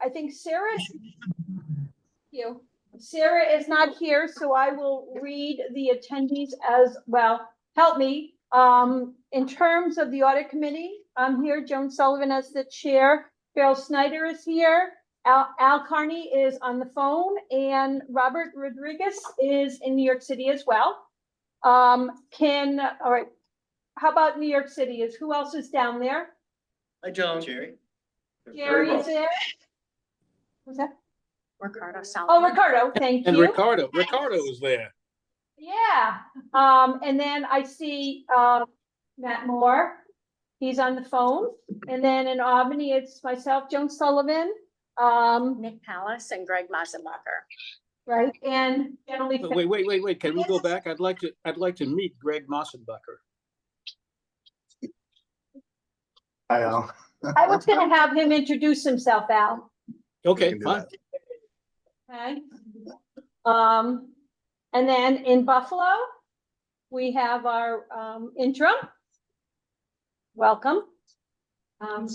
I think Sarah, Sarah is not here, so I will read the attendees as well. Help me. In terms of the audit committee, I'm here. Joan Sullivan as the chair. Bill Snyder is here. Al Carney is on the phone, and Robert Rodriguez is in New York City as well. All right. How about New York City? Who else is down there? Hi, Joan. Jerry. Jerry is there. Who's that? Ricardo. Oh, Ricardo, thank you. And Ricardo is there. Yeah. And then I see Matt Moore. He's on the phone. And then in Albany, it's myself, Joan Sullivan. Nick Palace and Greg Masenbacher. Right. And generally. Wait. Can we go back? I'd like to meet Greg Masenbacher. Hi, Al. I was gonna have him introduce himself, Al. Okay, fine. Okay. And then in Buffalo, we have our interim. Welcome. And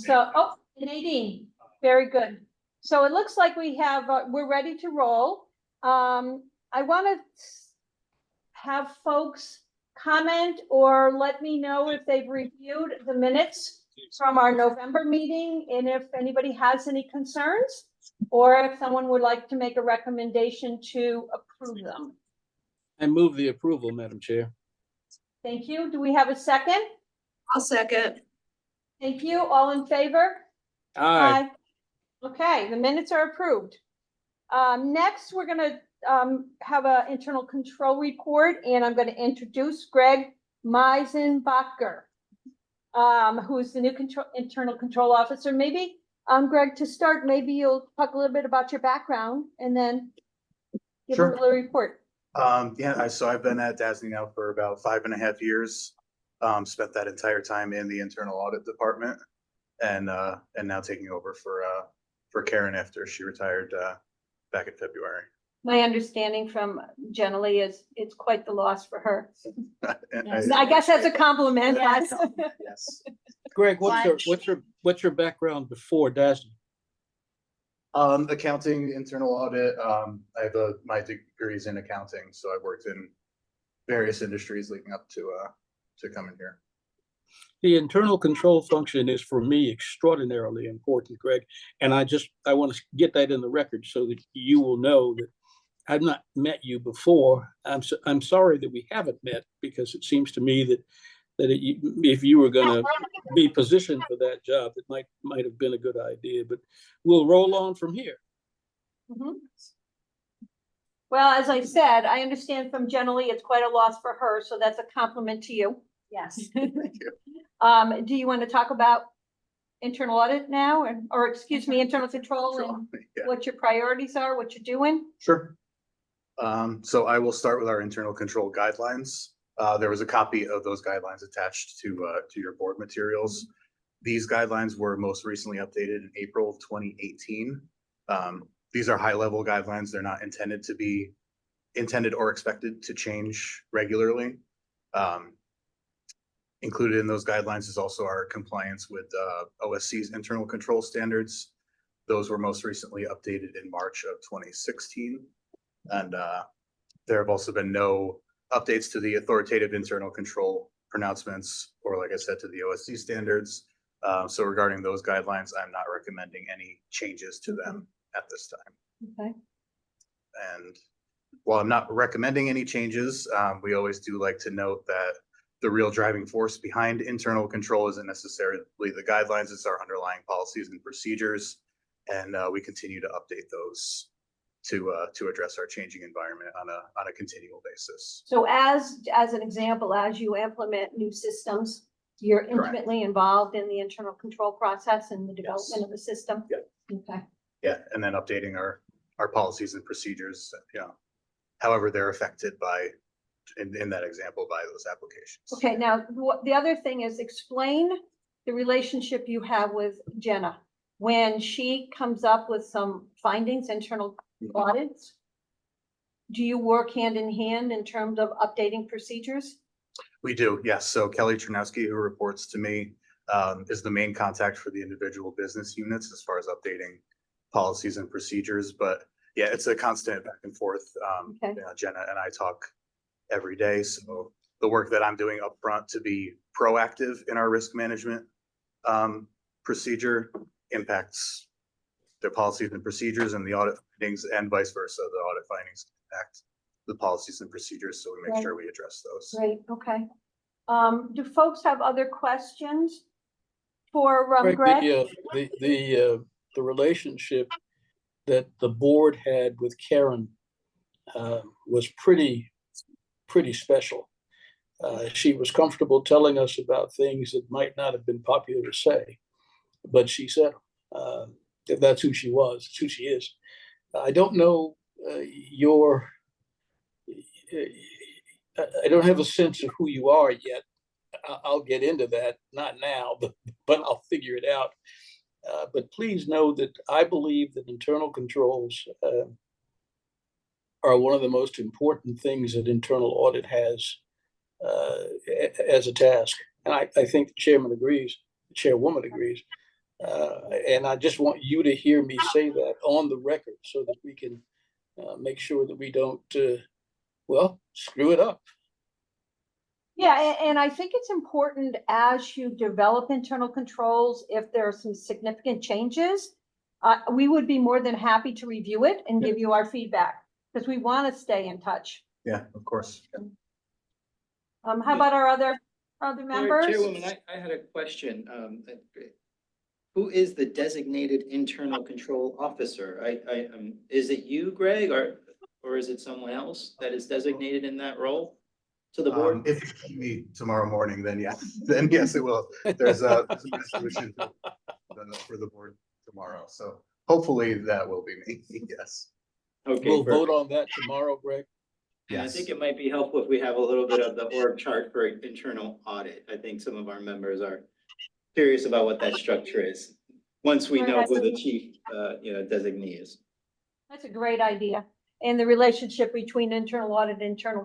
Nadine, very good. So it looks like we have, we're ready to roll. I want to have folks comment or let me know if they've reviewed the minutes from our November meeting and if anybody has any concerns or if someone would like to make a recommendation to approve them. I move the approval, Madam Chair. Thank you. Do we have a second? I'll second. Thank you. All in favor? Aye. Okay, the minutes are approved. Next, we're gonna have an internal control report, and I'm gonna introduce Greg Meisenbacher, who's the new internal control officer. Maybe, Greg, to start, maybe you'll talk a little bit about your background and then give a little report. So I've been at DASNY now for about 5.5 years. Spent that entire time in the internal audit department, and now taking over for Karen after she retired back in February. My understanding from Jenny is it's quite the loss for her. Yes. I guess that's a compliment. Yes. Greg, what's your background before DASNY? Accounting, internal audit. I have my degrees in accounting, so I've worked in various industries leading up to coming here. The internal control function is for me extraordinarily important, Greg, and I want to get that in the record so that you will know that I've not met you before. I'm sorry that we haven't met, because it seems to me that if you were going to be positioned for that job, it might have been a good idea. But we'll roll on from here. Mm-hmm. Well, as I said, I understand from Jenny it's quite a loss for her, so that's a compliment to you. Yes. Thank you. Do you want to talk about internal audit now, or excuse me, internal control, and what your priorities are, what you're doing? Sure. So I will start with our internal control guidelines. There was a copy of those guidelines attached to your board materials. These guidelines were most recently updated in April of 2018. These are high-level guidelines. They're not intended or expected to change regularly. Included in those guidelines is also our compliance with OSC's internal control standards. Those were most recently updated in March of 2016. And there have also been no updates to the authoritative internal control pronouncements, or like I said, to the OSC standards. So regarding those guidelines, I'm not recommending any changes to them at this time. Okay. And while I'm not recommending any changes, we always do like to note that the real driving force behind internal control isn't necessarily the guidelines, it's our underlying policies and procedures. And we continue to update those to address our changing environment on a continual basis. So as an example, as you implement new systems, you're intimately involved in the internal control process and the development of the system? Yep. Okay. Yeah, and then updating our policies and procedures, however they're affected by, in that example, by those applications. Okay, now the other thing is explain the relationship you have with Jenna. When she comes up with some findings, internal audits, do you work hand in hand in terms of updating procedures? We do, yes. So Kelly Chernowski, who reports to me, is the main contact for the individual business units as far as updating policies and procedures, but yeah, it's a constant back and forth. Okay. Jenna and I talk every day, so the work that I'm doing up front to be proactive in our risk management procedure impacts the policies and procedures and the audit findings, and vice versa. The audit findings impact the policies and procedures, so we make Right. sure we address those. Great, okay. Do folks have other questions for Greg? The relationship that the board had with Karen was pretty special. She was comfortable telling us about things that might not have been popular to say, but she said that's who she was, it's who she is. I don't know I don't have a sense of who you are yet. I'll get into that, not now, but I'll figure it out. But please know that I believe that internal controls are one of the most important things that internal audit has as a task. And I think the chairman agrees, the chairwoman agrees. And I just want you to hear me say that on the record so that we can make sure that we don't, screw it up. Yeah, and I think it's important as you develop internal controls, if there are some significant changes, we would be more than happy to review it and give you our feedback, because we want to stay in touch. Yeah, of course. How about our other members? Chairwoman, I had a question. Who is the designated internal control officer? Is it you, Greg, or is it someone else that is designated in that role to the board? If you see me tomorrow morning, then yes, it will. There's a resolution for the board tomorrow, so hopefully that will be me. Yes. Okay, We'll perfect. vote on that tomorrow, Greg. And I Yes. think it might be helpful if we have a little bit of the org chart for internal audit. I think some of our members are curious about what that structure is, once we know who the chief, designee is. That's a great idea. And the relationship between internal audit, internal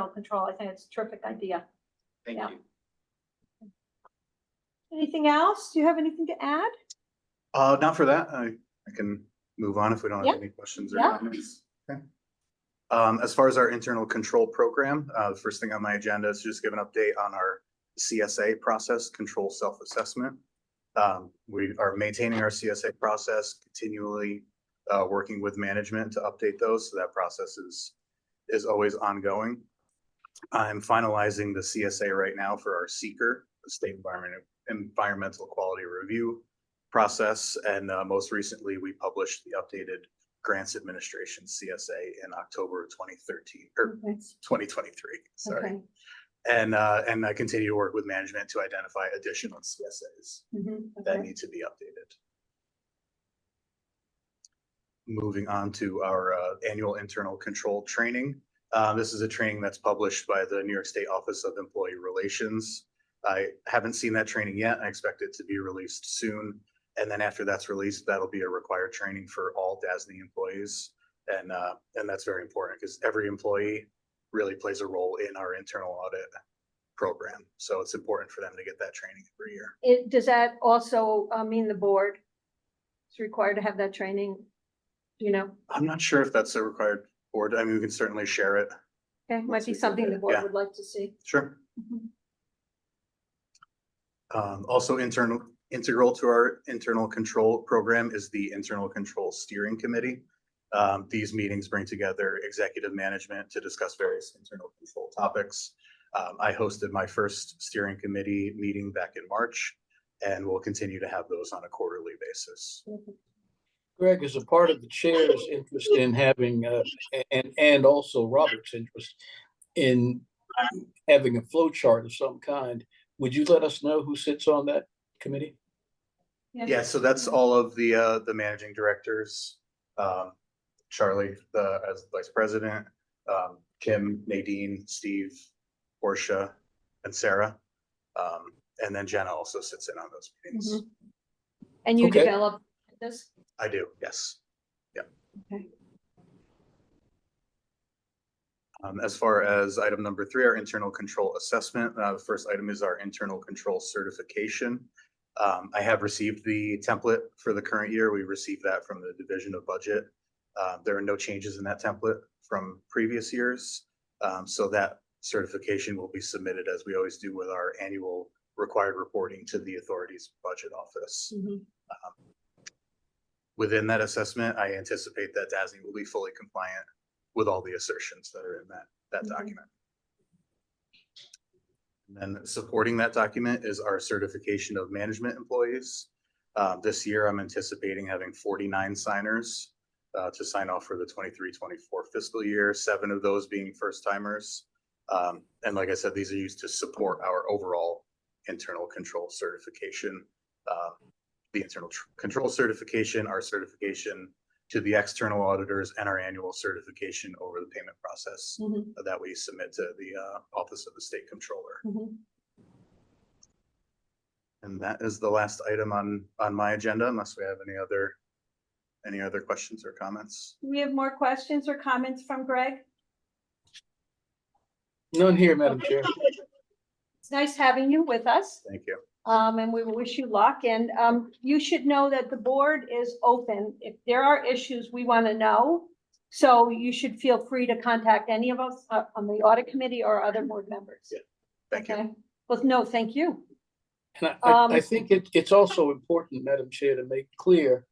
control, I think it's a terrific idea. Thank Yeah. you. Anything else? Do you have anything to add? Not for that. I can move on if we don't have any questions or Yeah. comments. Okay. As far as our internal control program, the first thing on my agenda is just give an update on our CSA process, control self-assessment. We are maintaining our CSA process, continually working with management to update those. So that process is always ongoing. I'm finalizing the CSA right now for our seeker, the State Environmental Quality Review process. And most recently, we published the updated Grants Administration CSA in October of 2013 or 2023. Sorry. Okay. And I continue to work with management to identify additional CSAs that need to be updated. Moving on to our annual internal control training. This is a training that's published by the New York State Office of Employee Relations. I haven't seen that training yet. I expect it to be released soon. And then after that's released, that'll be a required training for all DASNY employees. And that's very important because every employee really plays a role in our internal audit program. So it's important for them to get that training every year. Does that also mean the board is required to have that training? I'm not sure if that's a required board. I mean, we can certainly share it. Okay, might be something the board Yeah. would like to see. Sure. Also integral to our internal control program is the Internal Control Steering Committee. These meetings bring together executive management to discuss various internal control topics. I hosted my first steering committee meeting back in March, and we'll continue to have those on a quarterly basis. Greg, is a part of the chair's interest in having, and also Robert's interest in having a flow chart of some kind. Would you let us know who sits on that committee? Yeah, so that's all of the managing directors. Charlie, as vice president, Kim, Nadine, Steve, Portia, and Sarah. And then Jenna also sits in on those meetings. And you Okay. develop this? I do, yes. Yeah. Okay. As far as item number 3, our internal control assessment, the first item is our internal control certification. I have received the template for the current year. We received that from the Division of Budget. There are no changes in that template from previous years. So that certification will be submitted as we always do with our annual required reporting to the authority's budget office. Within that assessment, I anticipate that DASNY will be fully compliant with all the assertions that are in that document. And then supporting that document is our certification of management employees. This year, I'm anticipating having 49 signers to sign off for the 23-24 fiscal year, 7 of those being first timers. And like I said, these are used to support our overall internal control certification. The internal control certification, our certification to the external auditors, and our annual certification over the payment process that we submit to the Office of the State Controller. And that is the last item on my agenda, unless we have any other questions or comments. Do we have more questions or comments from Greg? None here, Madam Chair. It's nice having you with us. Thank you. And we wish you luck. And you should know that the board is open. If there are issues we want to know, so you should feel free to contact any of us on the audit committee or other board members. Yeah. Thank you. Okay. Well, no, thank you. And I think it's also important, Madam Chair, to make clear,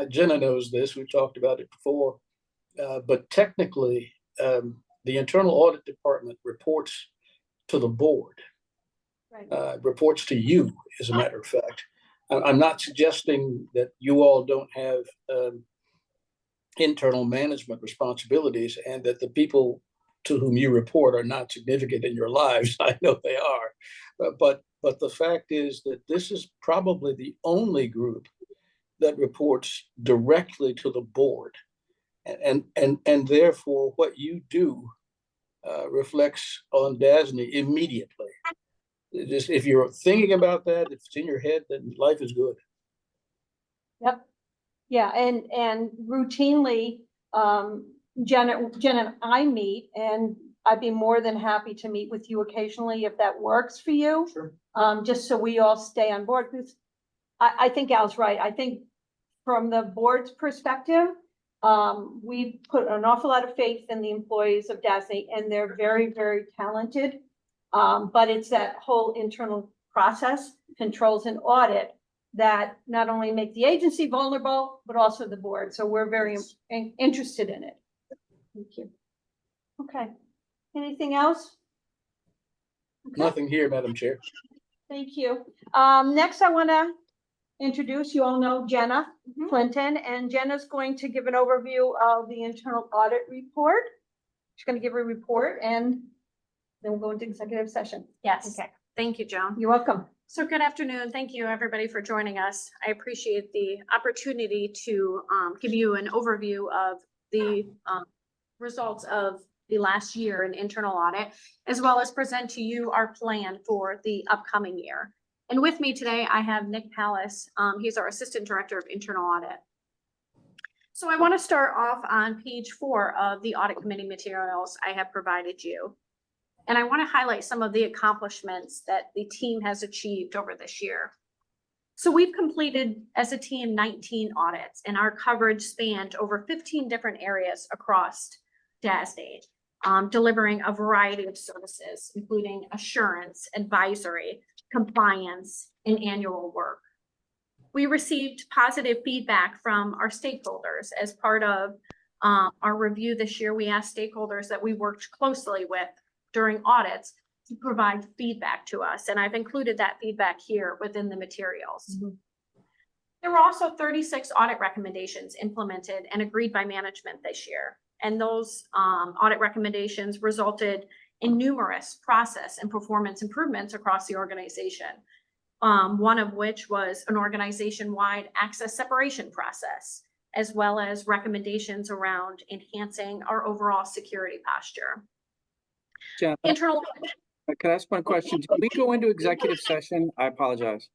Jenna knows this, we've talked about it before, but technically, the Internal Audit Department reports to the board. Right. Reports to you, as a matter of fact. I'm not suggesting that you all don't have internal management responsibilities and that the people to whom you report are not significant in your lives. I know they are, but the fact is that this is probably the only group that reports directly to the board, and therefore what you do reflects on DASNY immediately. Just if you're thinking about that, if it's in your head, then life is good. Yep. Yeah, and routinely, Jenna and I meet, and I'd be more than happy to meet with you occasionally if that works for you. Sure. Just so we all stay on board, because I think Al's right. I think from the board's perspective, we put an awful lot of faith in the employees of DASNY, and they're very, very talented. But it's that whole internal process, controls and audit, that not only make the agency vulnerable, but also the board. So we're very interested in it. Thank you. Okay. Anything else? Okay. Nothing here, Madam Chair. Thank you. Next, I want to introduce, you all know Jenna Clinton, and Jenna's going to give an overview of the internal audit report. She's going to give a report, and then we'll go into executive session. Yes. Okay. Thank you, Joan. You're welcome. So good afternoon. Thank you, everybody, for joining us. I appreciate the opportunity to give you an overview of the results of the last year in internal audit, as well as present to you our plan for the upcoming year. And with me today, I have Nick Pallas. He's our Assistant Director of Internal Audit. So I want to start off on page 4 of the audit committee materials I have provided you. And I want to highlight some of the accomplishments that the team has achieved over this year. So we've completed as a team 19 audits, and our coverage spanned over 15 different areas across DASNY, delivering a variety of services, including assurance, advisory, compliance, and annual work. We received positive feedback from our stakeholders as part of our review this year. We asked stakeholders that we worked closely with during audits to provide feedback to us. And I've included that feedback here within the materials. There were also 36 audit recommendations implemented and agreed by management this year. And those audit recommendations resulted in numerous process and performance improvements across the organization. One of which was an organization-wide access separation process, as well as recommendations around enhancing our overall security posture. Jenna, Internal. can I ask one question? Did we go into executive session? I apologize.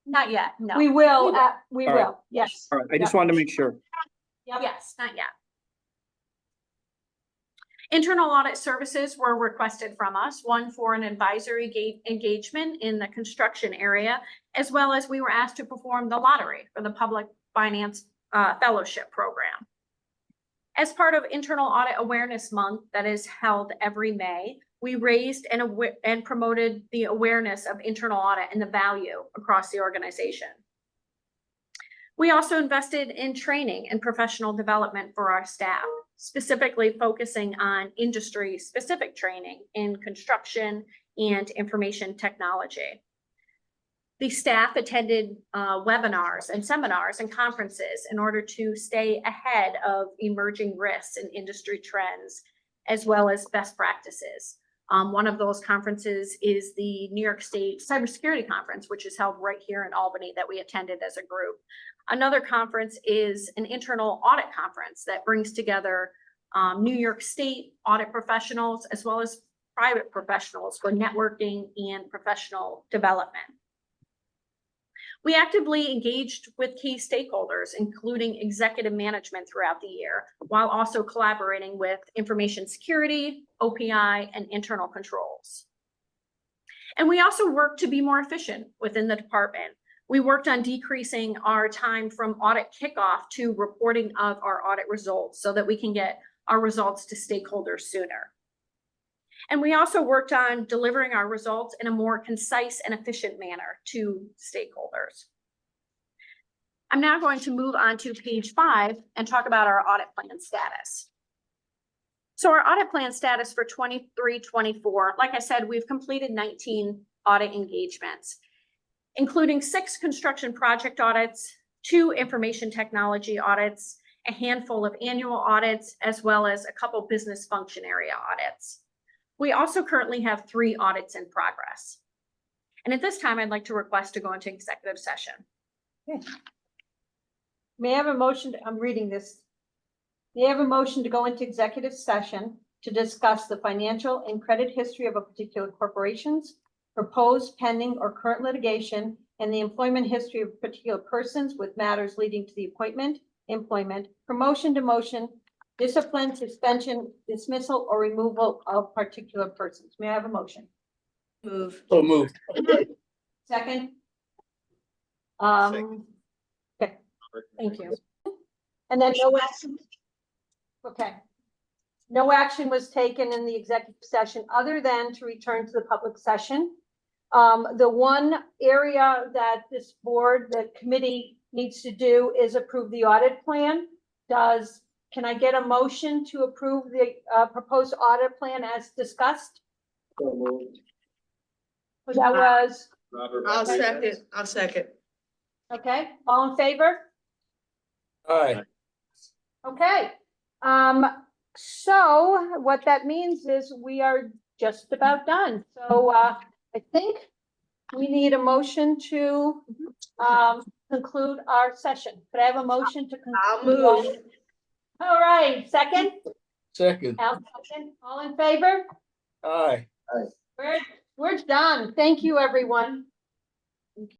Not yet, no. We will, All right. yes. All right, I just wanted to make sure. Yes, not yet. Internal audit services were requested from us, one for an advisory engagement in the construction area, as well as we were asked to perform the lottery for the Public Finance Fellowship Program. As part of Internal Audit Awareness Month that is held every May, we raised and promoted the awareness of internal audit and the value across the organization. We also invested in training and professional development for our staff, specifically focusing on industry-specific training in construction and information technology. The staff attended webinars and seminars and conferences in order to stay ahead of emerging risks and industry trends, as well as best practices. One of those conferences is the New York State Cybersecurity Conference, which is held right here in Albany that we attended as a group. Another conference is an internal audit conference that brings together New York State audit professionals as well as private professionals for networking and professional development. We actively engaged with key stakeholders, including executive management throughout the year, while also collaborating with information security, OPI, and internal controls. And we also worked to be more efficient within the department. We worked on decreasing our time from audit kickoff to reporting of our audit results so that we can get our results to stakeholders sooner. And we also worked on delivering our results in a more concise and efficient manner to stakeholders. I'm now going to move on to page 5 and talk about our audit plan status. So our audit plan status for 23-24, like I said, we've completed 19 audit engagements, including 6 construction project audits, 2 information technology audits, a handful of annual audits, as well as a couple business function area audits. We also currently have 3 audits in progress. And at this time, I'd like to request to go into executive session. Okay. May I have a motion? I'm reading this. May I have a motion to go into executive session to discuss the financial and credit history of a particular corporation's proposed, pending, or current litigation, and the employment history of particular persons with matters leading to the appointment, employment, promotion, demotion, discipline, suspension, dismissal, or removal of particular persons. May I have a motion? Move. So moved. Second? Second. Okay, thank you. And then no action? Okay. No action was taken in the executive session other than to return to the public session. The one area that this board, the committee needs to do is approve the audit plan. Can I get a motion to approve the proposed audit plan as discussed? So moved. That was, Robert I'll Rodriguez. second. I'll second. okay, all in favor? Aye. Okay. So what that means is we are just about done. So I think we need a motion to conclude our session. Could I have a motion to conclude? I'll move. All right, second? Second. Al, second. All in favor? Aye. We're done. Thank you, everyone.